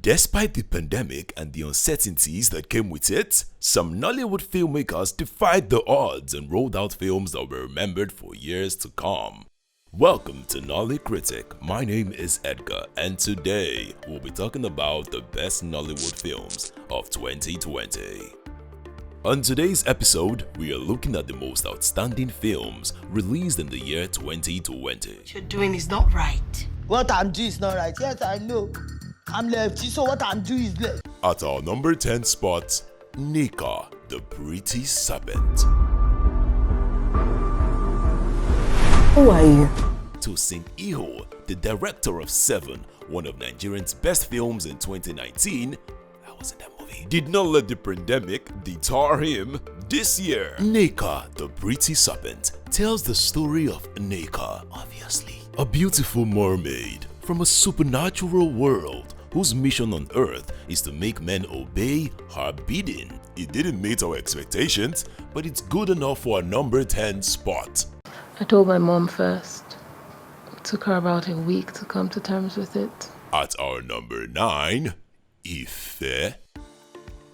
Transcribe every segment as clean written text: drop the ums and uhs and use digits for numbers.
Despite the pandemic and the uncertainties that came with it, some Nollywood filmmakers defied the odds and rolled out films that were remembered for years to come. Welcome to Nolly Critic. My name is Edgar, and today we'll be talking about the best Nollywood films of 2020. On today's episode, we are looking at the most outstanding films released in the year 2020. What you're doing is not right. What I'm doing is not right. Yes, I know. I'm lefty, so what I'm doing is left. At our number 10 spot, Nneka, the Pretty Serpent. Who are you? Tosin Iho, the director of Seven, one of Nigeria's best films in 2019, I was in that movie, did not let the pandemic deter him this year. Nneka, the Pretty Serpent, tells the story of Nneka, obviously, a beautiful mermaid from a supernatural world whose mission on Earth is to make men obey her bidding. It didn't meet our expectations, but it's good enough for a number 10 spot. I told my mom first. It took her about a week to come to terms with it. At our number 9, Ife.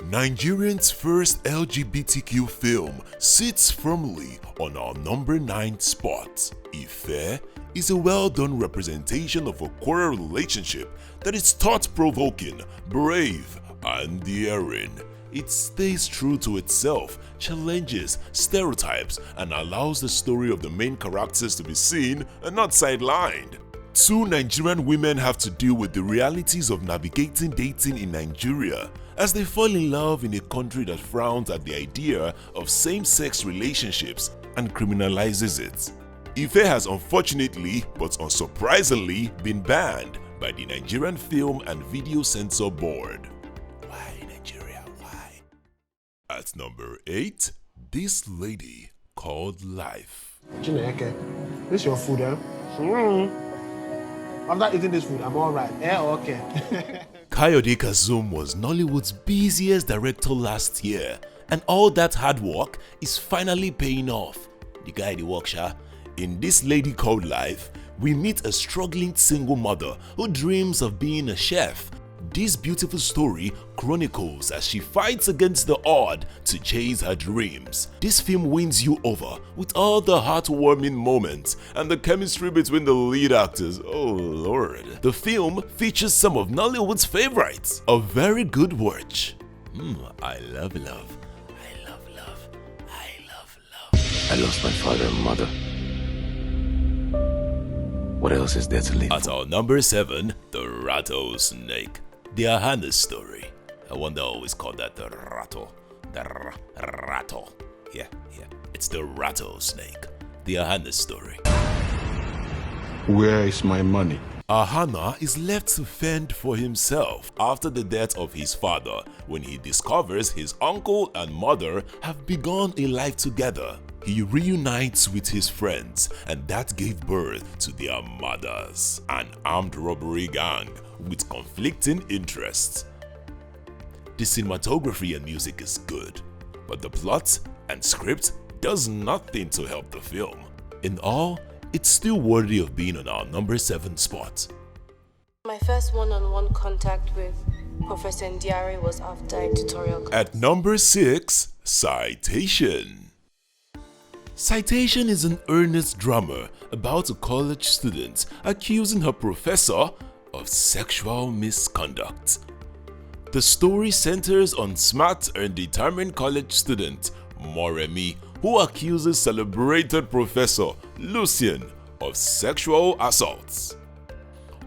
Nigerian's first LGBTQ film sits firmly on our number 9 spot. Ife is a well-done representation of a queer relationship that is thought-provoking, brave, and daring. It stays true to itself, challenges stereotypes, and allows the story of the main characters to be seen and not sidelined. Two Nigerian women have to deal with the realities of navigating dating in Nigeria as they fall in love in a country that frowns at the idea of same-sex relationships and criminalizes it. Ife has unfortunately but unsurprisingly been banned by the Nigerian Film and Video Censor Board. Why Nigeria? Why? At number 8, This Lady Called Life. Chineke, this is your food, eh? After eating this food, I'm alright. Yeah, okay. Kayode Kazum was Nollywood's busiest director last year, and all that hard work is finally paying off. The guy the work, sha. In This Lady Called Life, we meet a struggling single mother who dreams of being a chef. This beautiful story chronicles as she fights against the odd to chase her dreams. This film wins you over with all the heartwarming moments and the chemistry between the lead actors. Oh lord. The film features some of Nollywood's favorites. A very good watch. I love love. I love love. I love love. I lost my father and mother. What else is there to live? At our number 7, The Rattlesnake. The Ahana story. I wonder I always call that the rattle. The rattle. Yeah. It's the rattlesnake. The Ahana story. Where is my money? Ahana is left to fend for himself after the death of his father when he discovers his uncle and mother have begun a life together. He reunites with his friends, and that gave birth to their mothers, an armed robbery gang with conflicting interests. The cinematography and music is good, but the plot and script does nothing to help the film. In all, it's still worthy of being on our number 7 spot. My first one-on-one contact with Professor Ndiare was after a tutorial class. At number 6, Citation. Citation is an earnest drama about a college student accusing her professor of sexual misconduct. The story centers on smart and determined college student Moremi, who accuses celebrated professor Lucien of sexual assaults.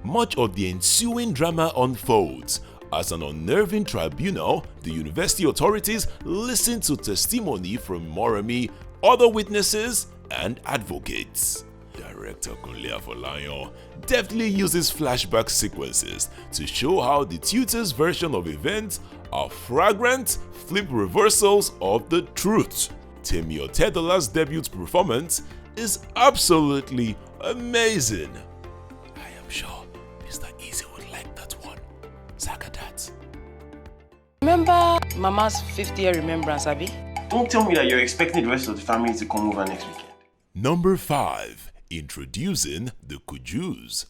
Much of the ensuing drama unfolds as an unnerving tribunal. The university authorities listen to testimony from Moremi, other witnesses, and advocates. Director Kunle Afolayan deftly uses flashback sequences to show how the tutor's version of events are flagrant flip reversals of the truth. Temi Otedola's debut performance is absolutely amazing. I am sure Mr. Easy would like that one. Zagadat. Remember Mama's 50th remembrance, Abi? Don't tell me that you're expecting the rest of the family to come over next weekend. Number 5. Introducing the Kujus.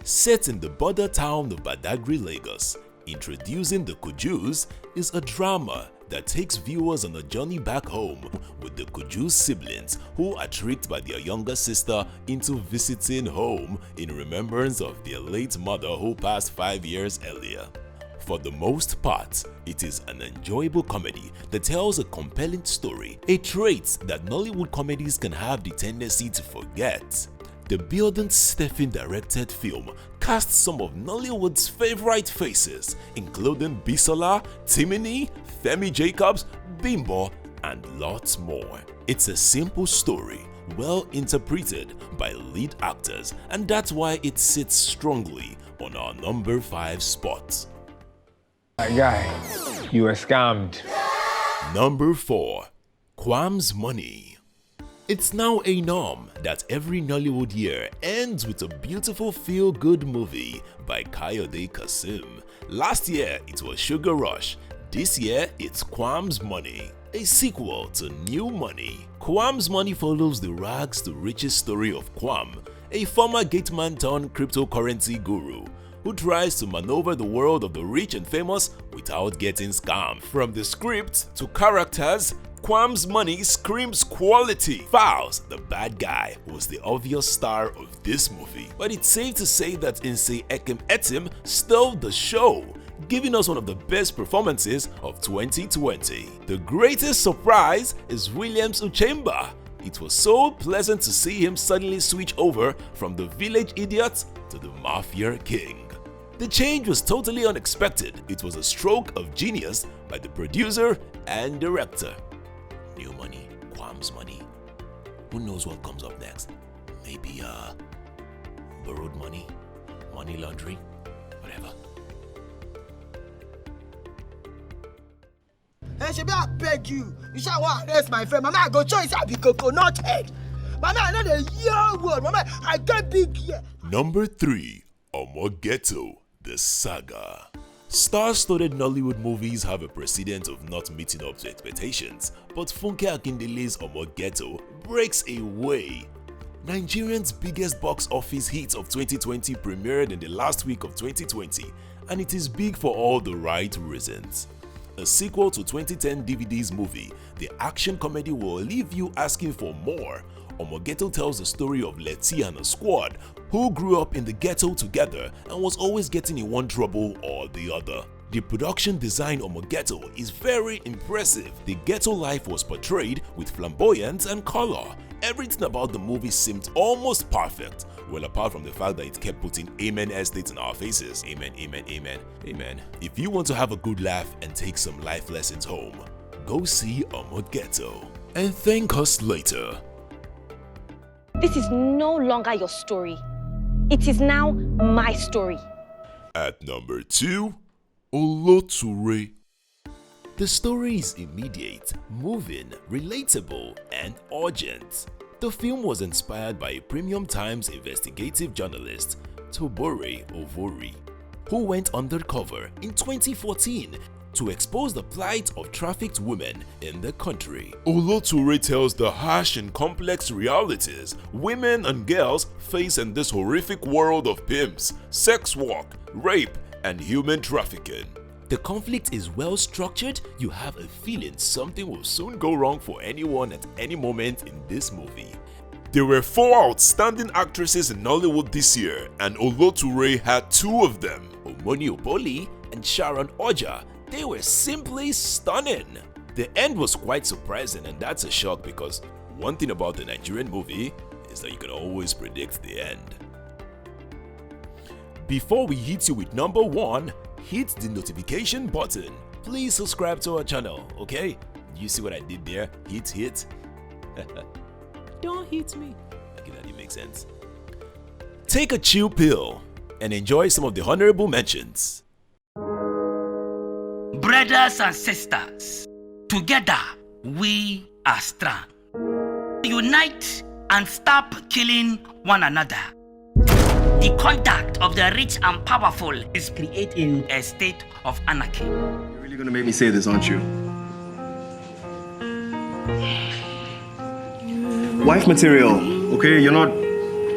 Set in the border town of Badagry, Lagos, Introducing The Kujus is a drama that takes viewers on a journey back home with the Kujus siblings who are tricked by their younger sister into visiting home in remembrance of their late mother who passed 5 years earlier. For the most part, it is an enjoyable comedy that tells a compelling story, a trait that Nollywood comedies can have the tendency to forget. The Bildon Stephen directed film casts some of Nollywood's favorite faces, including Bisola, Timini, Femi Jacobs, Bimbo, and lots more. It's a simple story, well interpreted by lead actors, and that's why it sits strongly on our number 5 spot. Guy, you were scammed. Number 4. Kwam's Money. It's now a norm that every Nollywood year ends with a beautiful feel-good movie by Kayode Kasim. Last year it was Sugar Rush. This year it's Kwam's Money, a sequel to New Money. Kwam's Money follows the rags to riches story of Kwam, a former gateman turned cryptocurrency guru who tries to maneuver the world of the rich and famous without getting scammed. From the script to characters, Kwam's Money screams quality. Falz, the bad guy, was the obvious star of this movie, but it's safe to say that Nse Ekem Etim stole the show, giving us one of the best performances of 2020. The greatest surprise is Williams Uchemba. It was so pleasant to see him suddenly switch over from the village idiot to the mafia king. The change was totally unexpected. It was a stroke of genius by the producer and director. New Money, Kwam's Money. Who knows what comes up next? Maybe borrowed money, money laundering, whatever. Hey, Shebi, I beg you. You shall want to arrest my friend. Mama, I go choice I be coconut head. Mama, I know the year word. Mama, I get big here. Number 3. Omogeto, the saga. Star-studded Nollywood movies have a precedent of not meeting up to expectations, but Funke Akindele's Omogeto breaks away. Nigerian's biggest box office hit of 2020 premiered in the last week of 2020, and it is big for all the right reasons. A sequel to 2010 DVD's movie, the action comedy will leave you asking for more. Omogeto tells the story of Letty and a squad who grew up in the ghetto together and was always getting in one trouble or the other. The production design Omogeto is very impressive. The ghetto life was portrayed with flamboyance and color. Everything about the movie seemed almost perfect. Well, apart from the fact that it kept putting amen estates in our faces. Amen, amen, amen, amen. If you want to have a good laugh and take some life lessons home, go see Omogeto and thank us later. This is no longer your story. It is now my story. At number 2, Oloture. The story is immediate, moving, relatable, and urgent. The film was inspired by a Premium Times investigative journalist, Tobore Ovori, who went undercover in 2014 to expose the plight of trafficked women in the country. Oloture tells the harsh and complex realities women and girls face in this horrific world of pimps, sex work, rape, and human trafficking. The conflict is well structured. You have a feeling something will soon go wrong for anyone at any moment in this movie. There were 4 outstanding actresses in Nollywood this year, and Oloture had 2 of them, Omoni Oboli and Sharon Oja. They were simply stunning. The end was quite surprising, and that's a shock because one thing about the Nigerian movie is that you can always predict the end. Before we hit you with number 1, hit the notification button. Please subscribe to our channel, okay? You see what I did there? Hit. Don't hit me. Okay, that didn't make sense. Take a chill pill and enjoy some of the honorable mentions. Brothers and sisters, together we are strong. Unite and stop killing one another. The conduct of the rich and powerful is creating a state of anarchy. You're really gonna make me say this, aren't you? Wife material, okay? You're not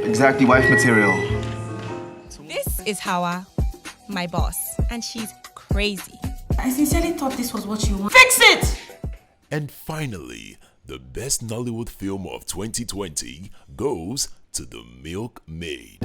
exactly wife material. This is Hawa, my boss, and she's crazy. I sincerely thought this was what you want. Fix it! And finally, the best Nollywood film of 2020 goes to The Milkmaid.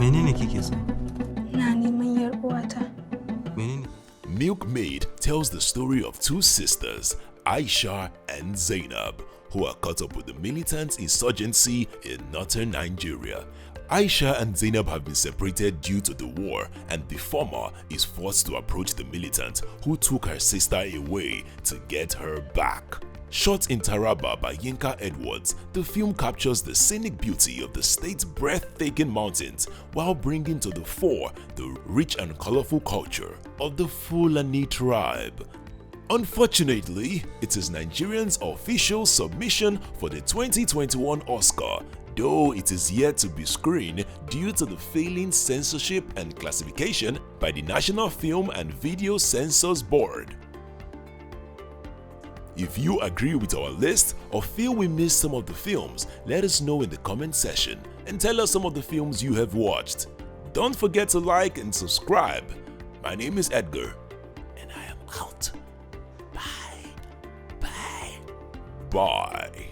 Milkmaid tells the story of two sisters, Aisha and Zainab, who are caught up with the militant insurgency in northern Nigeria. Aisha and Zainab have been separated due to the war, and the former is forced to approach the militant who took her sister away to get her back. Shot in Taraba by Yinka Edwards, the film captures the scenic beauty of the state's breathtaking mountains while bringing to the fore the rich and colorful culture of the Fulani tribe. Unfortunately, it is Nigerians' official submission for the 2021 Oscar, though it is yet to be screened due to the failing censorship and classification by the National Film and Video Censors Board. If you agree with our list or feel we missed some of the films, let us know in the comment section and tell us some of the films you have watched. Don't forget to like and subscribe. My name is Edgar, and I am out. Bye.